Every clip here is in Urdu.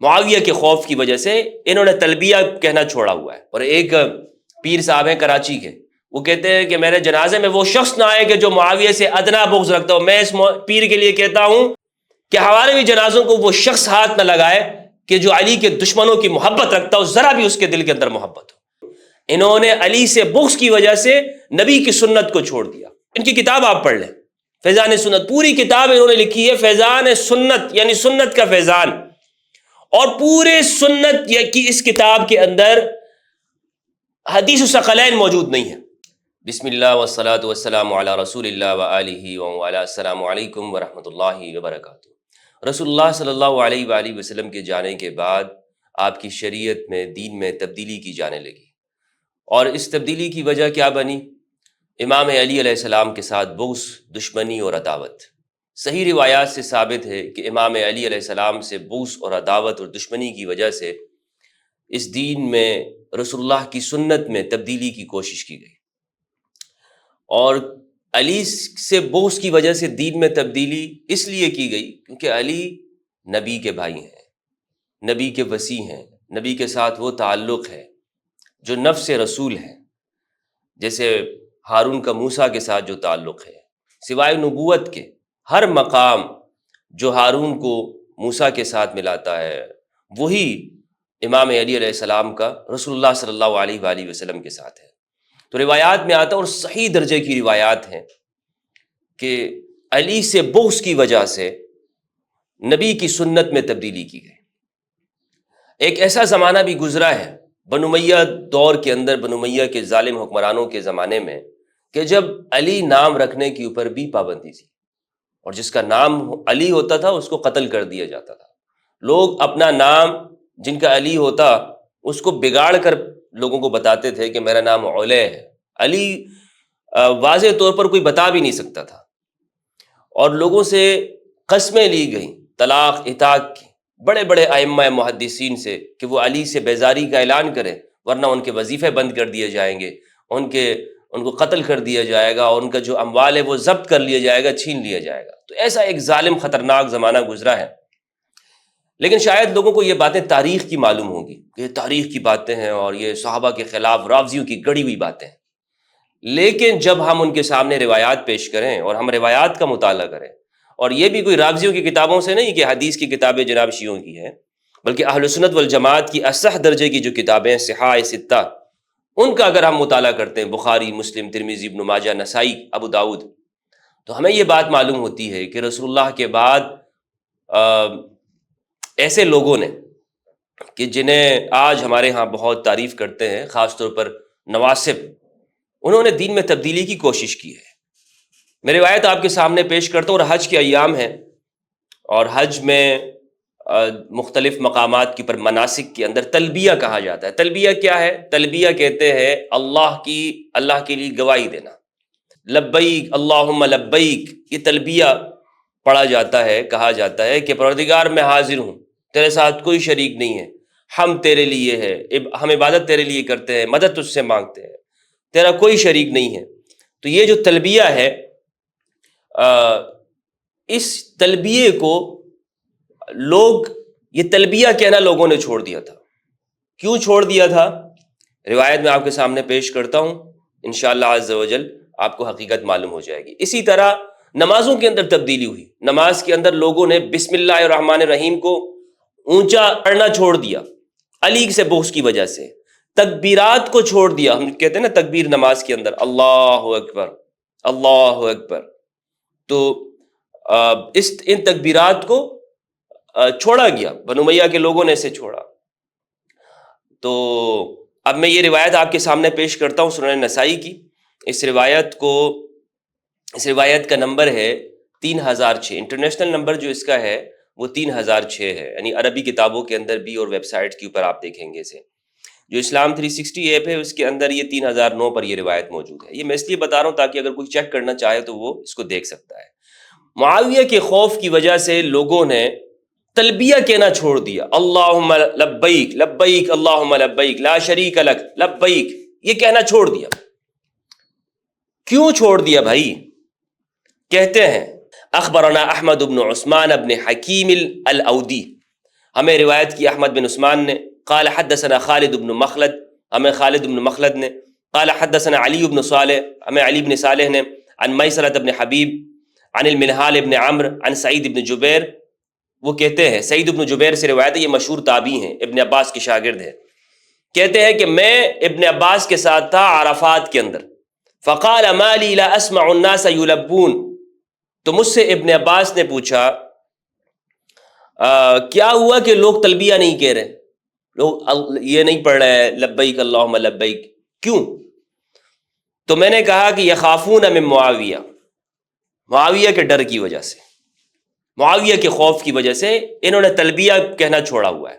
معاویہ کے خوف کی وجہ سے انہوں نے تلبیہ کہنا چھوڑا ہوا ہے۔ اور ایک پیر صاحب ہیں کراچی کے، وہ کہتے ہیں کہ میرے جنازے میں وہ شخص نہ آئے کہ جو معاویہ سے ادنا بغض رکھتا ہو۔ میں اس پیر کے لیے کہتا ہوں کہ ہمارے بھی جنازوں کو وہ شخص ہاتھ نہ لگائے کہ جو علی کے دشمنوں کی محبت رکھتا ہو، ذرا بھی اس کے دل کے اندر محبت ہو۔ انہوں نے علی سے بغض کی وجہ سے نبی کی سنت کو چھوڑ دیا۔ ان کی کتاب آپ پڑھ لیں، فیضان سنت، پوری کتاب انہوں نے لکھی ہے فیضان سنت، یعنی سنت کا فیضان۔ اور پورے سنت کی اس کتاب کے اندر حدیث الثقلین موجود نہیں ہے۔ بسم اللہ والصلاة والسلام علی رسول اللہ وآلہ وعلی السلام علیکم ورحمۃ اللہ وبرکاتہ۔ رسول اللہ صلی اللہ علیہ وآلہ وسلم کے جانے کے بعد آپ کی شریعت میں، دین میں تبدیلی کی جانے لگی، اور اس تبدیلی کی وجہ کیا بنی؟ امام علی علیہ السلام کے ساتھ بغض، دشمنی اور عداوت۔ صحیح روایات سے ثابت ہے کہ امام علی علیہ السلام سے بغض اور عداوت اور دشمنی کی وجہ سے اس دین میں، رسول اللہ کی سنت میں تبدیلی کی کوشش کی گئی، اور علی سے بغض کی وجہ سے دین میں تبدیلی اس لیے کی گئی کیونکہ علی نبی کے بھائی ہیں، نبی کے وصی ہیں، نبی کے ساتھ وہ تعلق ہے جو نفس رسول ہے، جیسے ہارون کا موسیٰ کے ساتھ جو تعلق ہے، سوائے نبوت کے ہر مقام جو ہارون کو موسیٰ کے ساتھ ملاتا ہے وہی امام علی علیہ السلام کا رسول اللہ صلی اللہ علیہ وآلہ وسلم کے ساتھ ہے۔ تو روایات میں آتا ہے، اور صحیح درجے کی روایات ہیں، کہ علی سے بغض کی وجہ سے نبی کی سنت میں تبدیلی کی گئی۔ ایک ایسا زمانہ بھی گزرا ہے بنو امیہ دور کے اندر، بنو امیہ کے ظالم حکمرانوں کے زمانے میں، کہ جب علی نام رکھنے کے اوپر بھی پابندی تھی، اور جس کا نام علی ہوتا تھا اس کو قتل کر دیا جاتا تھا۔ لوگ اپنا نام جن کا علی ہوتا اس کو بگاڑ کر لوگوں کو بتاتے تھے کہ میرا نام علیہ ہے۔ علی واضح طور پر کوئی بتا بھی نہیں سکتا تھا، اور لوگوں سے قسمیں لی گئیں طلاق اطاق کی، بڑے بڑے ائمہ محدثین سے، کہ وہ علی سے بیزاری کا اعلان کریں ورنہ ان کے وظیفے بند کر دیے جائیں گے، ان کو قتل کر دیا جائے گا، اور ان کا جو اموال ہے وہ ضبط کر لیا جائے گا، چھین لیا جائے گا۔ تو ایسا ایک ظالم خطرناک زمانہ گزرا ہے، لیکن شاید لوگوں کو یہ باتیں تاریخ کی معلوم ہوں گی کہ یہ تاریخ کی باتیں ہیں اور یہ صحابہ کے خلاف رافضیوں کی گڑی ہوئی باتیں ہیں۔ لیکن جب ہم ان کے سامنے روایات پیش کریں اور ہم روایات کا مطالعہ کریں، اور یہ بھی کوئی رافضیوں کی کتابوں سے نہیں کہ حدیث کی کتابیں جناب شیعوں کی ہیں، بلکہ اہل سنت والجماعت کی اصح درجے کی جو کتابیں صحاح ستہ، ان کا اگر ہم مطالعہ کرتے ہیں، بخاری، مسلم، ترمذی، ابن ماجہ، نسائی، ابو داؤد، تو ہمیں یہ بات معلوم ہوتی ہے کہ رسول اللہ کے بعد ایسے لوگوں نے کہ جنہیں آج ہمارے ہاں بہت تعریف کرتے ہیں، خاص طور پر نواسب، انہوں نے دین میں تبدیلی کی کوشش کی ہے۔ میں روایت آپ کے سامنے پیش کرتا ہوں، اور حج کے ایام ہیں، اور حج میں مختلف مقامات کی پر مناسک کے اندر تلبیہ کہا جاتا ہے۔ تلبیہ کیا ہے؟ تلبیہ کہتے ہیں اللہ کے لیے گواہی دینا، لبیک اللہم لبیک، یہ تلبیہ پڑھا جاتا ہے، کہا جاتا ہے کہ پروردگار میں حاضر ہوں، تیرے ساتھ کوئی شریک نہیں ہے، ہم تیرے لیے ہے، ہم عبادت تیرے لیے کرتے ہیں، مدد تجھ سے مانگتے ہیں، تیرا کوئی شریک نہیں ہے۔ تو یہ جو تلبیہ ہے، اس تلبیہ کو یہ تلبیہ کہنا لوگوں نے چھوڑ دیا تھا۔ کیوں چھوڑ دیا تھا؟ روایت میں آپ کے سامنے پیش کرتا ہوں، انشاءاللہ عز و جل آپ کو حقیقت معلوم ہو جائے گی۔ اسی طرح نمازوں کے اندر تبدیلی ہوئی، نماز کے اندر لوگوں نے بسم اللہ الرحمن الرحیم کو اونچا پڑھنا چھوڑ دیا علی سے بغض کی وجہ سے، تکبیرات کو چھوڑ دیا، ہم کہتے ہیں نا تکبیر نماز کے اندر، اللہ اکبر اللہ اکبر، تو ان تکبیرات کو چھوڑا گیا، بنو امیہ کے لوگوں نے اسے چھوڑا۔ تو اب میں یہ روایت آپ کے سامنے پیش کرتا ہوں سنن نسائی کی۔ اس روایت کا نمبر ہے 3006، انٹرنیشنل نمبر جو اس کا ہے وہ 3006 ہے، یعنی عربی کتابوں کے اندر بھی اور ویب سائٹ کے اوپر آپ دیکھیں گے اسے۔ جو اسلام 360 ایپ ہے اس کے اندر یہ 3009 پر یہ روایت موجود ہے۔ یہ میں اس لیے بتا رہا ہوں تاکہ اگر کوئی چیک کرنا چاہے تو وہ اس کو دیکھ سکتا ہے۔ معاویہ کے خوف کی وجہ سے لوگوں نے تلبیہ کہنا چھوڑ دیا، اللہم لبیک لبیک اللہم لبیک لا شریک لک لبیک، یہ کہنا چھوڑ دیا۔ کیوں چھوڑ دیا بھائی؟ کہتے ہیں اخبرنا احمد بن عثمان بن حکیم الاودی ہمیں روایت کی احمد بن عثمان نے، قال حدثنا خالد بن مخلد، ہمیں خالد بن مخلد نے، قال حدثنا علی بن صالح، ہمیں علی بن صالح نے، عن میسرۃ بن حبیب عن المنہال بن عمرو عن سعید بن جبیر. وہ کہتے ہیں، سعید بن جبیر سے روایت ہے، یہ مشہور تابعی ہیں، ابن عباس کے شاگرد ہیں. کہتے ہیں کہ میں ابن عباس کے ساتھ تھا عرفات کے اندر، فقال ما لی لا اسمع الناس یلبون. تو مجھ سے ابن عباس نے پوچھا کیا ہوا کہ لوگ تلبیہ نہیں کہہ رہے، لوگ یہ نہیں پڑھ رہے ہیں لبیک اللہم لبیک، کیوں؟ تو میں نے کہا کہ یخافون من معاویہ، معاویہ کے ڈر کی وجہ سے، معاویہ کے خوف کی وجہ سے انہوں نے تلبیہ کہنا چھوڑا ہوا ہے.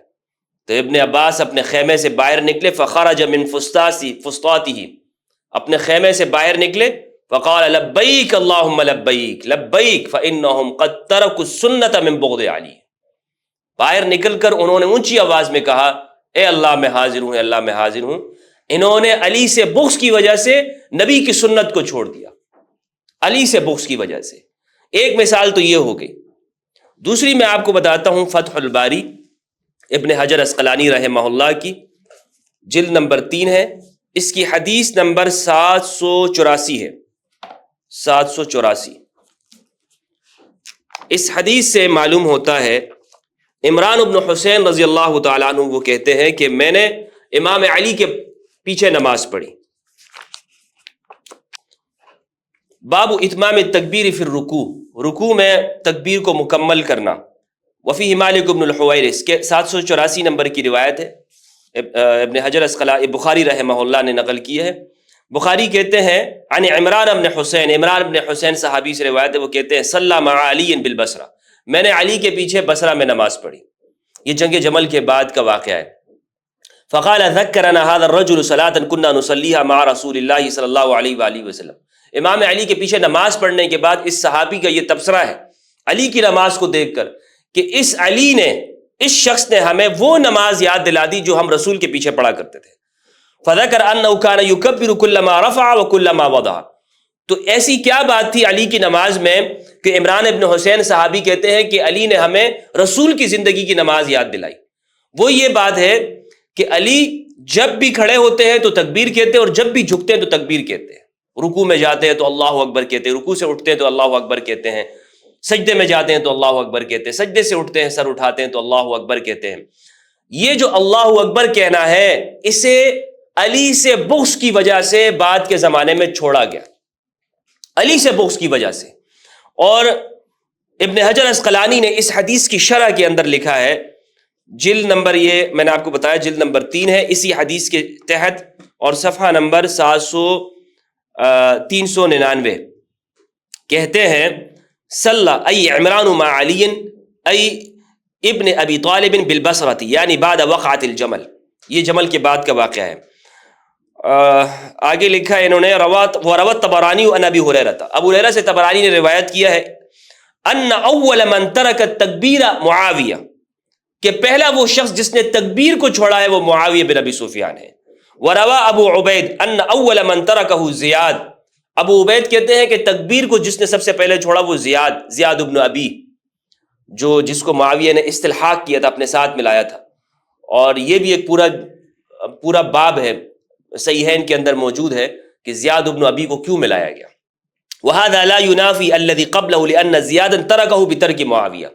تو ابن عباس اپنے خیمے سے باہر نکلے، فخرج من فسطاته، اپنے خیمے سے باہر نکلے، فقال لبیک اللہم لبیک لبیک فانہم قد ترکوا السنۃ من بغض علی. باہر نکل کر انہوں نے اونچی آواز میں کہا اے اللہ میں حاضر ہوں، اے اللہ میں حاضر ہوں. انہوں نے علی سے بغض کی وجہ سے نبی کی سنت کو چھوڑ دیا، علی سے بغض کی وجہ سے. ایک مثال تو یہ ہو گئی. دوسری میں آپ کو بتاتا ہوں فتح الباری ابن حجر اسقلانی رحمہ اللہ کی، جلد نمبر 3 ہے، اس کی حدیث نمبر 784 ہے، 784. اس حدیث سے معلوم ہوتا ہے عمران بن حسین رضی اللہ تعالیٰ عنہ وہ کہتے ہیں کہ میں نے امام علی کے پیچھے نماز پڑھی. باب اتمام التکبیر فی الرکوع، رکوع میں تکبیر کو مکمل کرنا. وفیہ مالک بن الحویرث کے 784 نمبر کی روایت ہے، ابن حجر اسقلانی بخاری رحمہ اللہ نے نقل کی ہے. بخاری کہتے ہیں عن عمران بن حسین، عمران بن حسین صحابی سے روایت ہے، وہ کہتے ہیں صلی مع علی بالبصرہ، میں نے علی کے پیچھے بصرہ میں نماز پڑھی. یہ جنگ جمل کے بعد کا واقعہ ہے. فقال ذکرنا هذا الرجل صلاة كنا نصليها مع رسول اللہ صلی اللہ علیہ وآلہ وسلم. امام علی کے پیچھے نماز پڑھنے کے بعد اس صحابی کا یہ تبصرہ ہے علی کی نماز کو دیکھ کر کہ اس علی نے، اس شخص نے ہمیں وہ نماز یاد دلا دی جو ہم رسول کے پیچھے پڑھا کرتے تھے. فذكر انه كان يكبر كلما رفع وكلما وضع. تو ایسی کیا بات تھی علی کی نماز میں کہ عمران ابن حسین صحابی کہتے ہیں کہ علی نے ہمیں رسول کی زندگی کی نماز یاد دلائی. وہ یہ بات ہے کہ علی جب بھی کھڑے ہوتے ہیں تو تکبیر کہتے ہیں، اور جب بھی جھکتے ہیں تو تکبیر کہتے ہیں. رکوع میں جاتے ہیں تو اللہ اکبر کہتے ہیں، رکوع سے اٹھتے ہیں تو اللہ اکبر کہتے ہیں، سجدے میں جاتے ہیں تو اللہ اکبر کہتے ہیں، سجدے سے اٹھتے ہیں سر اٹھاتے ہیں تو اللہ اکبر کہتے ہیں. یہ جو اللہ اکبر کہنا ہے اسے علی سے بغض کی وجہ سے بعد کے زمانے میں چھوڑا گیا، علی سے بغض کی وجہ سے. اور ابن حجر اسقلانی نے اس حدیث کی شرح کے اندر لکھا ہے، جلد نمبر، یہ میں نے آپ کو بتایا جلد نمبر 3 ہے اسی حدیث کے تحت، اور صفحہ نمبر 399 کہتے ہیں صلی ای عمران مع علی ای ابن ابی طالب بالبصرۃ، یعنی بعد وقعت الجمل. یہ جمل کے بعد کا واقعہ ہے. آگے لکھا ہے انہوں نے روت طبرانی عن ابی ہریرہ، ابو ہریرہ سے طبرانی نے روایت کیا ہے ان اول من ترک التکبیر معاویہ، کہ پہلا وہ شخص جس نے تکبیر کو چھوڑا ہے وہ معاویہ بن ابی سفیان ہے. وروا ابو عبید ان اول من ترکہ زیاد، ابو عبید کہتے ہیں کہ تکبیر کو جس نے سب سے پہلے چھوڑا وہ زیاد ابن ابی، جس کو معاویہ نے استلحاق کیا تھا، اپنے ساتھ ملایا تھا. اور یہ بھی ایک پورا باب ہے صحیحین کے اندر موجود ہے کہ زیاد ابن ابی کو کیوں ملایا گیا. وهذا لا ينافي الذي قبله لان زیادا ترکہ بترک معاویہ.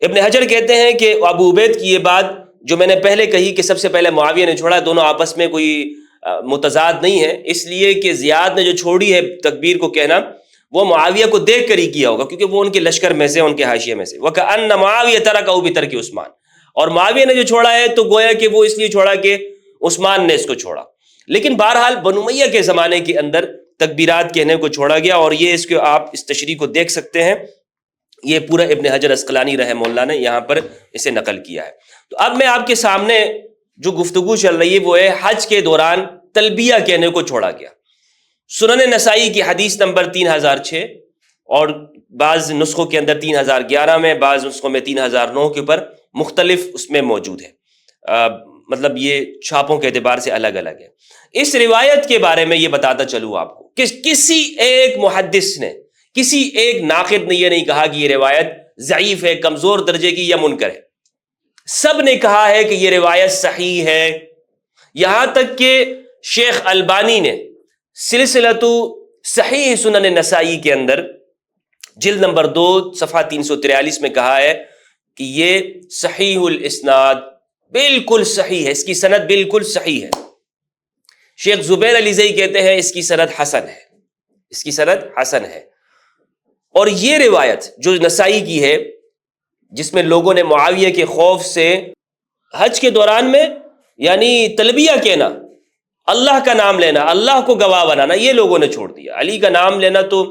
ابن حجر کہتے ہیں کہ ابو عبید کی یہ بات جو میں نے پہلے کہی کہ سب سے پہلے معاویہ نے چھوڑا، دونوں آپس میں کوئی متضاد نہیں ہے، اس لیے کہ زیاد نے جو چھوڑی ہے تکبیر کو کہنا وہ معاویہ کو دیکھ کر ہی کیا ہوگا، کیونکہ وہ ان کے لشکر میں سے، ان کے حاشیے میں سے. وَكَأَنَّ مُعَاوِيَةَ تَرَكَهُ بِتَرْكِ عثمان، اور معاویہ نے جو چھوڑا ہے تو گویا کہ وہ اس لیے چھوڑا کہ عثمان نے اس کو چھوڑا. لیکن بہرحال بنو امیہ کے زمانے کے اندر تکبیرات کہنے کو چھوڑا گیا، اور یہ اس کو آپ اس تشریح کو دیکھ سکتے ہیں، یہ پورا ابن حجر اسقلانی رحمہ اللہ نے یہاں پر اسے نقل کیا ہے. تو اب میں آپ کے سامنے جو گفتگو چل رہی ہے وہ ہے حج کے دوران تلبیہ کہنے کو چھوڑا گیا. سنن نسائی کی حدیث نمبر 3006 اور بعض نسخوں کے اندر 3011 میں، بعض نسخوں میں 3009 کے اوپر مختلف اس میں موجود ہے، مطلب یہ چھاپوں کے اعتبار سے الگ الگ ہے. اس روایت کے بارے میں یہ بتاتا چلوں آپ کو کہ کسی ایک محدث نے، کسی ایک ناقد نے یہ نہیں کہا کہ یہ روایت ضعیف ہے، کمزور درجے کی یا منکر ہے. سب نے کہا ہے کہ یہ روایت صحیح ہے، یہاں تک کہ شیخ البانی نے سلسلۃ صحیح سنن نسائی کے اندر جلد نمبر 2 صفحہ 343 میں کہا ہے کہ یہ صحیح الاسناد، بالکل صحیح ہے، اس کی سند بالکل صحیح ہے۔ شیخ زبیر علی زئی کہتے ہیں اس کی سند حسن ہے، اس کی سند حسن ہے۔ اور یہ روایت جو نسائی کی ہے، جس میں لوگوں نے معاویہ کے خوف سے حج کے دوران میں یعنی تلبیہ کہنا، اللہ کا نام لینا، اللہ کو گواہ بنانا، یہ لوگوں نے چھوڑ دیا۔ علی کا نام لینا تو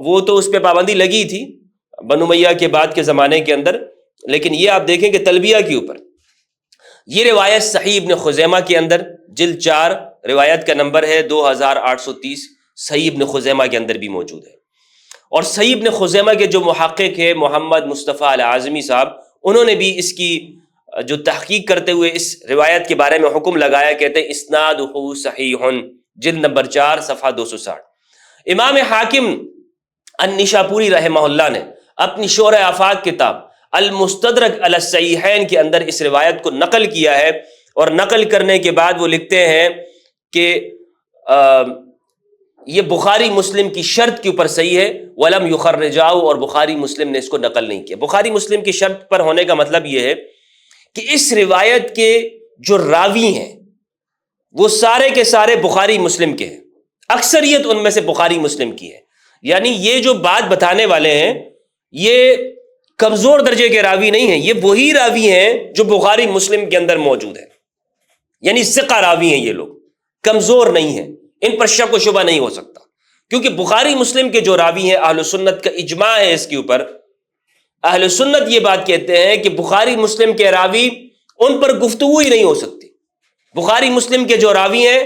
وہ تو اس پہ پابندی لگی تھی بنو امیہ کے بعد کے زمانے کے اندر، لیکن یہ آپ دیکھیں کہ تلبیہ کے اوپر یہ روایت صحیح ابن خزیمہ کے اندر جلد 4 روایت کا نمبر ہے 2830، صحیح ابن خزیمہ کے اندر بھی موجود ہے۔ اور صحیح ابن خزیمہ کے جو محقق ہے محمد مصطفیٰ العازمی صاحب، انہوں نے بھی اس کی جو تحقیق کرتے ہوئے اس روایت کے بارے میں حکم لگایا، کہتے ہیں اسنادہ صحیح، جلد نمبر 4 صفحہ 260۔ امام حاکم النشاپوری رحمہ اللہ نے اپنی شرح آفاق کتاب المستدرک علی الصحیحین کے اندر اس روایت کو نقل کیا ہے، اور نقل کرنے کے بعد وہ لکھتے ہیں کہ یہ بخاری مسلم کی شرط کے اوپر صحیح ہے، ولم یخرجاہ، اور بخاری مسلم نے اس کو نقل نہیں کیا۔ بخاری مسلم کی شرط پر ہونے کا مطلب یہ ہے کہ اس روایت کے جو راوی ہیں وہ سارے کے سارے بخاری مسلم کے ہیں، اکثریت ان میں سے بخاری مسلم کی ہے، یعنی یہ جو بات بتانے والے ہیں یہ کمزور درجے کے راوی نہیں ہیں، یہ وہی راوی ہیں جو بخاری مسلم کے اندر موجود ہیں، یعنی ثقہ راوی ہیں، یہ لوگ کمزور نہیں ہیں، ان پر شک و شبہ نہیں ہو سکتا، کیونکہ بخاری مسلم کے جو راوی ہیں اہل سنت کا اجماع ہے اس کے اوپر۔ اہل سنت یہ بات کہتے ہیں کہ بخاری مسلم کے راوی ان پر گفتگو ہی نہیں ہو سکتی، بخاری مسلم کے جو راوی ہیں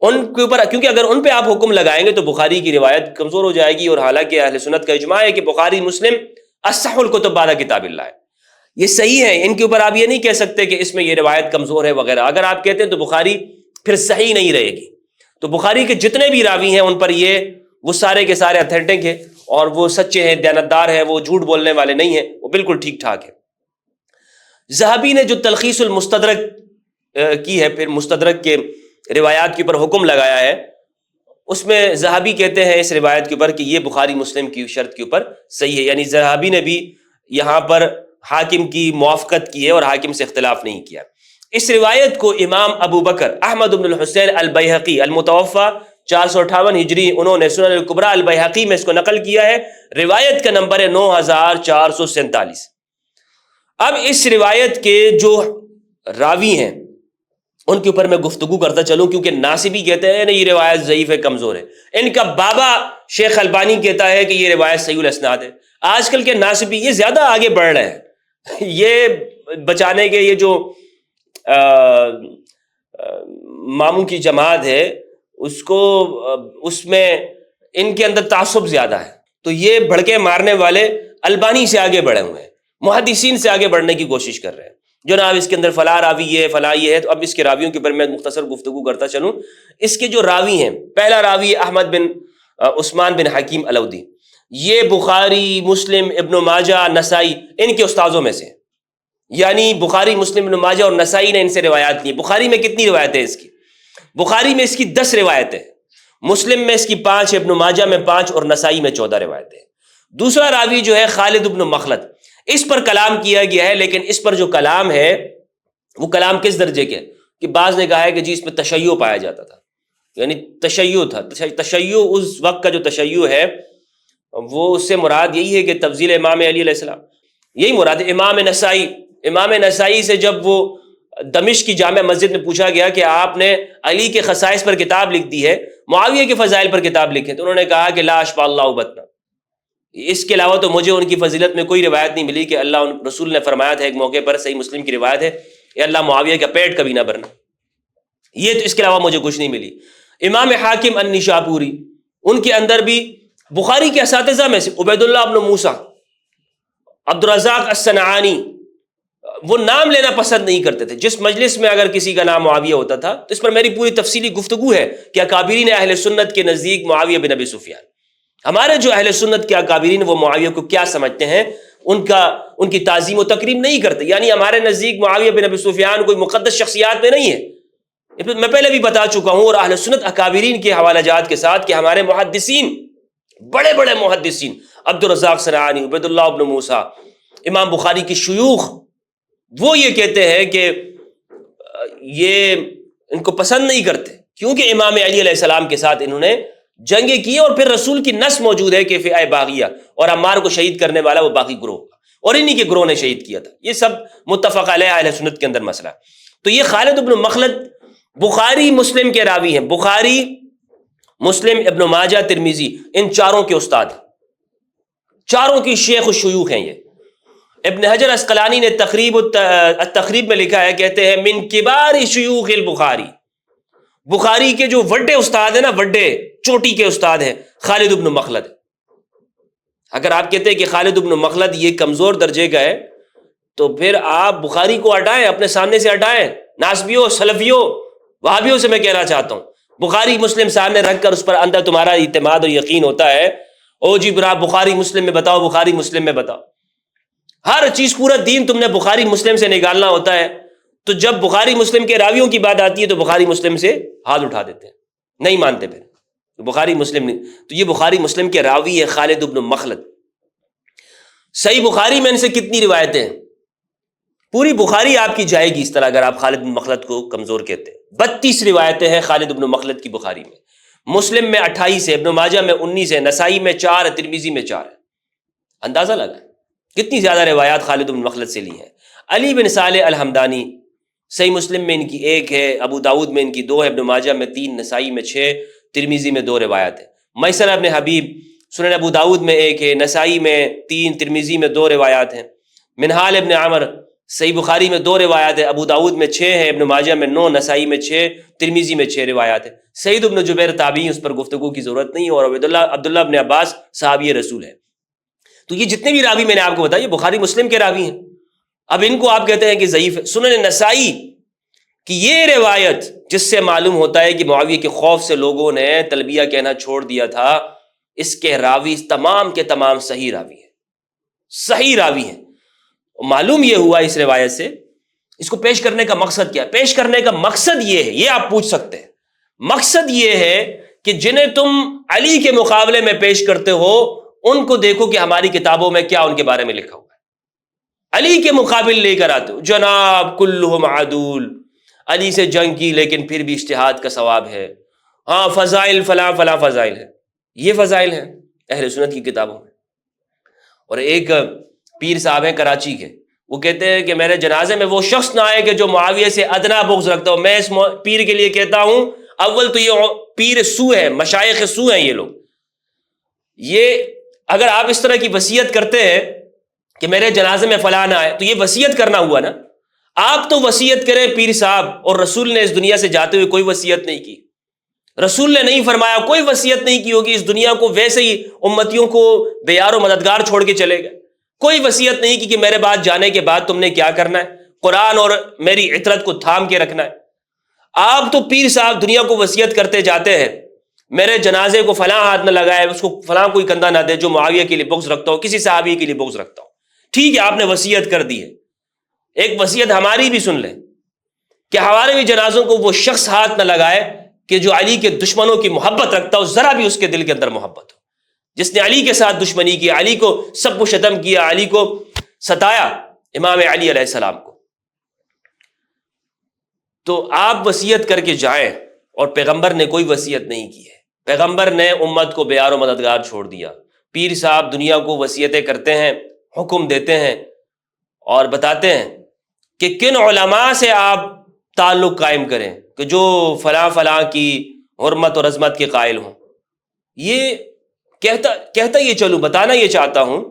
ان کے اوپر، کیونکہ اگر ان پہ آپ حکم لگائیں گے تو بخاری کی روایت کمزور ہو جائے گی، اور حالانکہ اہل سنت کا اجماع ہے کہ بخاری مسلم اصح الکتب بعد کتاب اللہ ہے، یہ صحیح ہے، ان کے اوپر آپ یہ نہیں کہہ سکتے کہ اس میں یہ روایت کمزور ہے وغیرہ۔ اگر آپ کہتے ہیں تو بخاری پھر صحیح نہیں رہے گی۔ تو بخاری کے جتنے بھی راوی ہیں ان پر یہ وہ سارے کے سارے اتھینٹک ہیں، اور وہ سچے ہیں، دیانتدار ہیں، وہ جھوٹ بولنے والے نہیں ہیں، وہ بالکل ٹھیک ٹھاک ہے۔ ذہبی نے جو تلخیص المستدرک کی ہے، پھر مستدرک کے روایات کے اوپر حکم لگایا ہے، اس میں ذہبی کہتے ہیں اس روایت کے اوپر کہ یہ بخاری مسلم کی شرط کے اوپر صحیح ہے، یعنی ذہبی نے بھی یہاں پر حاکم کی موافقت کی ہے اور حاکم سے اختلاف نہیں کیا۔ اس روایت کو امام ابو بکر احمد بن الحسین البیہقی المتوفی 458 ہجری، انہوں نے سنن الکبریٰ البیہقی میں اس کو نقل کیا ہے، روایت کا نمبر ہے 9447۔ اب اس روایت کے جو راوی ہیں ان کے اوپر میں گفتگو کرتا چلوں، کیونکہ ناصبی کہتے ہیں یہ روایت ضعیف ہے، کمزور ہے، ان کا بابا شیخ البانی کہتا ہے کہ یہ روایت صحیح الاسناد ہے۔ آج کل کے ناصبی یہ زیادہ آگے بڑھ رہے ہیں، یہ بچانے کے یہ جو ماموں کی جماعت ہے اس میں ان کے اندر تعصب زیادہ ہے، تو یہ بھڑکے مارنے والے البانی سے آگے بڑھے ہوئے ہیں، محدثین سے آگے بڑھنے کی کوشش کر رہے ہیں، جناب اس کے اندر فلاں راوی یہ ہے، فلاں یہ ہے۔ تو اب اس کے راویوں کے اوپر میں مختصر گفتگو کرتا چلوں۔ اس کے جو راوی ہیں، پہلا راوی احمد بن عثمان بن حکیم علودی، یہ بخاری مسلم ابن ماجہ نسائی ان کے استاذوں میں سے، یعنی بخاری مسلم ابن ماجہ اور نسائی نے ان سے روایات لی۔ بخاری میں کتنی روایتیں اس کی؟ بخاری میں اس کی 10 روایتیں، مسلم میں اس کی 5، ابن ماجہ میں 5 اور نسائی میں 14 روایتیں۔ دوسرا راوی جو ہے خالد ابن مخلد، اس پر کلام کیا گیا ہے، لیکن اس پر جو کلام ہے وہ کلام کس درجے کے؟ کہ بعض نے کہا ہے کہ جی اس میں تشیع پایا جاتا تھا، یعنی تشیع تھا۔ تشیع اس وقت کا جو تشیع ہے وہ اس سے مراد یہی ہے کہ تفضیل امام علی علیہ السلام، یہی مراد ہے۔ امام نسائی سے جب وہ دمشق کی جامع مسجد میں پوچھا گیا کہ آپ نے علی کے خصائص پر کتاب لکھ دی ہے، معاویہ کے فضائل پر کتاب لکھے، تو انہوں نے کہا کہ لا اشبع اللہ بطنا، اس کے علاوہ تو مجھے ان کی فضیلت میں کوئی روایت نہیں ملی کہ اللہ رسول نے فرمایا تھا ایک موقع پر، صحیح مسلم کی روایت ہے، اے اللہ معاویہ کا پیٹ کبھی نہ بھرنا، یہ تو اس کے علاوہ مجھے کچھ نہیں ملی۔ امام حاکم النشاپوری، ان کے اندر بھی بخاری کے اساتذہ میں سے عبید اللہ بن موسیٰ، عبدالرزاق الصنعانی، وہ نام لینا پسند نہیں کرتے تھے۔ جس مجلس میں اگر کسی کا نام معاویہ ہوتا تھا تو اس پر میری پوری تفصیلی گفتگو ہے کہ اکابرین اہل سنت کے نزدیک معاویہ بن ابی سفیان، ہمارے جو اہل سنت کے اکابرین وہ معاویہ کو کیا سمجھتے ہیں، ان کی تعظیم و تکریم نہیں کرتے. یعنی ہمارے نزدیک معاویہ بن ابی سفیان کوئی مقدس شخصیات میں نہیں ہے. میں پہلے بھی بتا چکا ہوں اور اہل سنت اکابرین کے حوالہ جات کے ساتھ کہ ہمارے محدثین، بڑے بڑے محدثین، عبد الرزاق صنعانی، عبید اللہ ابن موسیٰ، امام بخاری کی شیوخ، وہ یہ کہتے ہیں کہ یہ ان کو پسند نہیں کرتے، کیونکہ امام علی علیہ السلام کے ساتھ انہوں نے جنگیں کی، اور پھر رسول کی نص موجود ہے کہ فئہ باغیہ، اور عمار کو شہید کرنے والا وہ باغی گروہ، اور انہی کے گروہ نے شہید کیا تھا. یہ سب متفق علیہ اہل سنت کے اندر مسئلہ. تو یہ خالد ابن مخلد بخاری مسلم کے راوی ہیں. بخاری، مسلم، ابن ماجہ، ترمذی، ان چاروں کے استاد ہیں، چاروں کی شیخ و شیوخ ہیں. یہ ابن حجر اسقلانی نے التقریب میں لکھا ہے، کہتے ہیں من کبار شیوخ البخاری، بخاری کے جو وڈے استاد ہیں نا، وڈے چوٹی کے استاد ہیں، خالد ابن مخلد. اگر آپ کہتے ہیں کہ خالد ابن مخلد یہ کمزور درجے کا ہے، تو پھر آپ بخاری کو ہٹائیں، اپنے سامنے سے ہٹائیں. ناسبیوں، سلفیوں، وہابیوں سے میں کہنا چاہتا ہوں، بخاری مسلم سامنے رکھ کر اس پر اندر تمہارا اعتماد اور یقین ہوتا ہے، او جی برا بخاری مسلم میں بتاؤ، بخاری مسلم میں بتاؤ. ہر چیز، پورا دین تم نے بخاری مسلم سے نکالنا ہوتا ہے، تو جب بخاری مسلم کے راویوں کی بات آتی ہے تو بخاری مسلم سے ہاتھ اٹھا دیتے ہیں، نہیں مانتے. پھر بخاری مسلم نہیں. تو یہ بخاری مسلم کے راوی ہے خالد ابن مخلد. صحیح بخاری میں ان سے کتنی روایتیں ہیں؟ پوری بخاری آپ کی جائے گی اس طرح اگر آپ خالد بن مخلد کو کمزور کہتے ہیں. 32 روایتیں ہیں خالد بن مخلد کی بخاری میں. مسلم میں 28 ہے، ابن ماجہ میں 19 ہے، نسائی میں 4 ہے، ترمذی میں 4 ہے. اندازہ لگا کتنی زیادہ روایات خالد بن مخلد سے لی ہیں. علی بن صالح الحمدانی، صحیح مسلم میں ان کی 1 ہے، ابو داود میں ان کی 2 ہے، ابن ماجہ میں 3، نسائی میں 6، ترمذی میں 2 روایات ہے. میسر ابن حبیب، سنن ابو داود میں 1 ہے، نسائی میں 3، ترمذی میں 2 روایات ہیں. منہال ابن عمر، صحیح بخاری میں 2 روایات ہے، ابو داود میں 6 ہے، ابن ماجہ میں 9، نسائی میں 6، ترمذی میں 6 روایات ہے. سعید ابن جبیر تابعی، اس پر گفتگو کی ضرورت نہیں، اور عبداللہ ابن عباس صحابی رسول ہے. تو یہ جتنے بھی راوی میں نے آپ کو بتایا یہ بخاری مسلم کے راوی ہیں. اب ان کو آپ کہتے ہیں کہ ضعیف ہے. سنن نسائی کی یہ روایت جس سے معلوم ہوتا ہے کہ معاویہ کے خوف سے لوگوں نے تلبیہ کہنا چھوڑ دیا تھا، اس کے راوی تمام کے تمام صحیح راوی ہیں، صحیح راوی ہیں. معلوم یہ ہوا اس روایت سے، اس کو پیش کرنے کا مقصد کیا ہے؟ پیش کرنے کا مقصد یہ ہے، یہ آپ پوچھ سکتے ہیں، مقصد یہ ہے کہ جنہیں تم علی کے مقابلے میں پیش کرتے ہو ان کو دیکھو کہ ہماری کتابوں میں کیا ان کے بارے میں لکھا ہوا ہے. علی کے مقابل لے کر آتے ہو، جناب کلہم عدول، علی سے جنگ کی لیکن پھر بھی اجتہاد کا ثواب ہے، ہاں فضائل فلاں فلاں فضائل ہے. یہ فضائل ہیں اہل سنت کی کتابوں میں. اور ایک پیر صاحب ہیں کراچی کے، وہ کہتے ہیں کہ میرے جنازے میں وہ شخص نہ آئے کہ جو معاویہ سے ادنا بغض رکھتا ہو. میں اس پیر کے لیے کہتا ہوں، اول تو یہ پیر سو ہے، مشائخ سو ہیں یہ لوگ. یہ اگر آپ اس طرح کی وصیت کرتے ہیں کہ میرے جنازے میں فلاں نہ آئے، تو یہ وصیت کرنا ہوا نا. آپ تو وصیت کریں پیر صاحب، اور رسول نے اس دنیا سے جاتے ہوئے کوئی وصیت نہیں کی. رسول نے نہیں فرمایا، کوئی وصیت نہیں کی ہوگی اس دنیا کو، ویسے ہی امتیوں کو بے یار و مددگار چھوڑ کے چلے گئے. کوئی وصیت نہیں کی کہ میرے بعد جانے کے بعد تم نے کیا کرنا ہے، قرآن اور میری عطرت کو تھام کے رکھنا ہے. آپ تو پیر صاحب دنیا کو وصیت کرتے جاتے ہیں، میرے جنازے کو فلاں ہاتھ نہ لگائے، اس کو فلاں کوئی کندھا نہ دے جو معاویہ کے لیے بغض رکھتا ہو، کسی صحابی کے لیے بغض رکھتا ہو. ٹھیک ہے، آپ نے وصیت کر دی ہے، ایک وصیت ہماری بھی سن لیں کہ ہمارے بھی جنازوں کو وہ شخص ہاتھ نہ لگائے کہ جو علی کے دشمنوں کی محبت رکھتا ہو، ذرا بھی اس کے دل کے اندر محبت ہو، جس نے علی کے ساتھ دشمنی کی، علی کو سب و شتم کیا، علی کو ستایا، امام علی علیہ السلام کو. تو آپ وصیت کر کے جائیں، اور پیغمبر نے کوئی وصیت نہیں کی ہے. پیغمبر نے امت کو بیار و مددگار چھوڑ دیا. پیر صاحب دنیا کو وصیتیں کرتے ہیں، حکم دیتے ہیں اور بتاتے ہیں کہ کن علماء سے آپ تعلق قائم کریں کہ جو فلاں فلاں کی حرمت اور عظمت کے قائل ہوں. یہ کہتا یہ چلوں، بتانا یہ چاہتا ہوں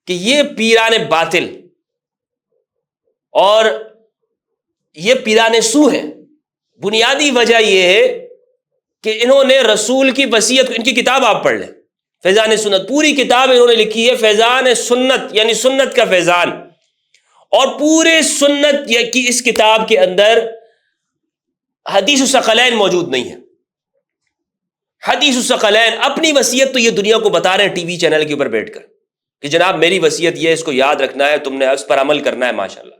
کہ یہ پیران باطل اور یہ پیران سو ہیں. بنیادی وجہ یہ ہے کہ انہوں نے رسول کی وصیت، ان کی کتاب آپ پڑھ لیں، فیضان سنت، پوری کتاب انہوں نے لکھی ہے فیضان سنت، یعنی سنت کا فیضان. اور پورے سنت کی اس کتاب کے اندر حدیث الثقلین موجود نہیں ہے. حدیث الثقلین اپنی وصیت تو یہ دنیا کو بتا رہے ہیں ٹی وی چینل کے اوپر بیٹھ کر کہ جناب میری وصیت یہ ہے، اس کو یاد رکھنا ہے، تم نے اس پر عمل کرنا ہے ماشاءاللہ۔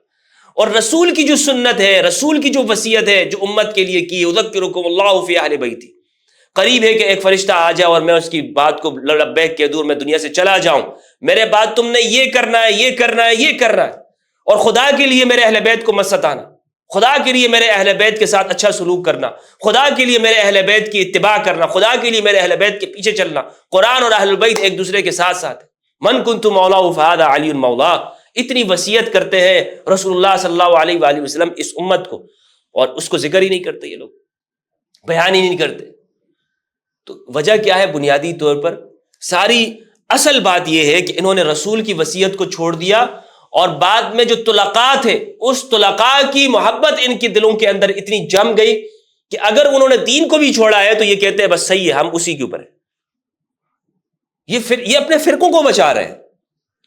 اور رسول کی جو سنت ہے، رسول کی جو وصیت ہے جو امت کے لیے کی، اذکرکم اللہ فی اہل بیتی، قریب ہے کہ ایک فرشتہ آ جائے اور میں اس کی بات کو لبیک کہہ دوں، میں دنیا سے چلا جاؤں، میرے بعد تم نے یہ کرنا ہے، یہ کرنا ہے، یہ کرنا ہے، اور خدا کے لیے میرے اہل بیت کو مت ستانا، خدا کے لیے میرے اہل بیت کے ساتھ اچھا سلوک کرنا، خدا کے لیے میرے اہل بیت کی اتباع کرنا، خدا کے لیے میرے اہل بیت کے پیچھے چلنا۔ قرآن اور اہل بیت ایک دوسرے کے ساتھ ساتھ، من کنت مولا فہذا علی مولا، اتنی وصیت کرتے ہیں رسول اللہ صلی اللہ علیہ وآلہ وسلم اس امت کو، اور اس کو ذکر ہی نہیں کرتے، یہ لوگ بیان ہی نہیں کرتے۔ تو وجہ کیا ہے؟ بنیادی طور پر ساری اصل بات یہ ہے کہ انہوں نے رسول کی وصیت کو چھوڑ دیا، اور بعد میں جو طلقاء تھے اس طلقاء کی محبت ان کے دلوں کے اندر اتنی جم گئی کہ اگر انہوں نے دین کو بھی چھوڑا ہے تو یہ کہتے ہیں بس صحیح ہے، ہم اسی کے اوپر ہیں۔ یہ اپنے فرقوں کو بچا رہے ہیں،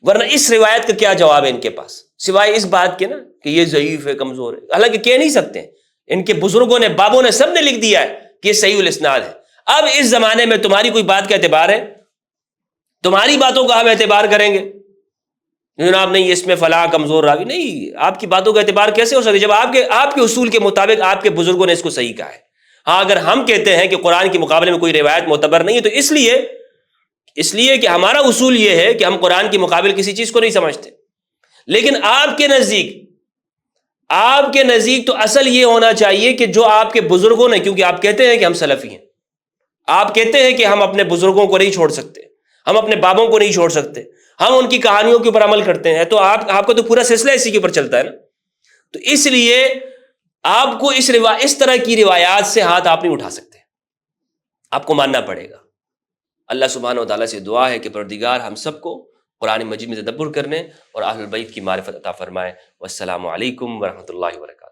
ورنہ اس روایت کا کیا جواب ہے ان کے پاس سوائے اس بات کے نا کہ یہ ضعیف ہے، کمزور ہے، حالانکہ کہہ نہیں سکتے ہیں، ان کے بزرگوں نے، بابوں نے، سب نے لکھ دیا ہے کہ یہ صحیح الاسناد ہے۔ اب اس زمانے میں تمہاری کوئی بات کا اعتبار ہے؟ تمہاری باتوں کا ہم اعتبار کریں گے؟ جناب نہیں، اس میں فلاں کمزور راوی نہیں، آپ کی باتوں کا اعتبار کیسے ہو سکے جب آپ کے اصول کے مطابق آپ کے بزرگوں نے اس کو صحیح کہا ہے؟ ہاں، اگر ہم کہتے ہیں کہ قرآن کے مقابلے میں کوئی روایت معتبر نہیں ہے تو اس لیے کہ ہمارا اصول یہ ہے کہ ہم قرآن کے مقابل کسی چیز کو نہیں سمجھتے، لیکن آپ کے نزدیک تو اصل یہ ہونا چاہیے کہ جو آپ کے بزرگوں نے، کیونکہ آپ کہتے ہیں کہ ہم سلفی ہیں، آپ کہتے ہیں کہ ہم اپنے بزرگوں کو نہیں چھوڑ سکتے، ہم اپنے بابوں کو نہیں چھوڑ سکتے، ہم ان کی کہانیوں کے اوپر عمل کرتے ہیں، تو آپ کا تو پورا سلسلہ اسی کے اوپر چلتا ہے نا۔ تو اس لیے آپ کو اس طرح کی روایات سے ہاتھ آپ نہیں اٹھا سکتے، آپ کو ماننا پڑے گا۔ اللہ سبحانہ و تعالیٰ سے دعا ہے کہ پروردگار ہم سب کو قرآن مجید میں تدبر کرنے اور اہل بیت کی معرفت عطا فرمائے۔ والسلام علیکم ورحمۃ اللہ وبرکاتہ۔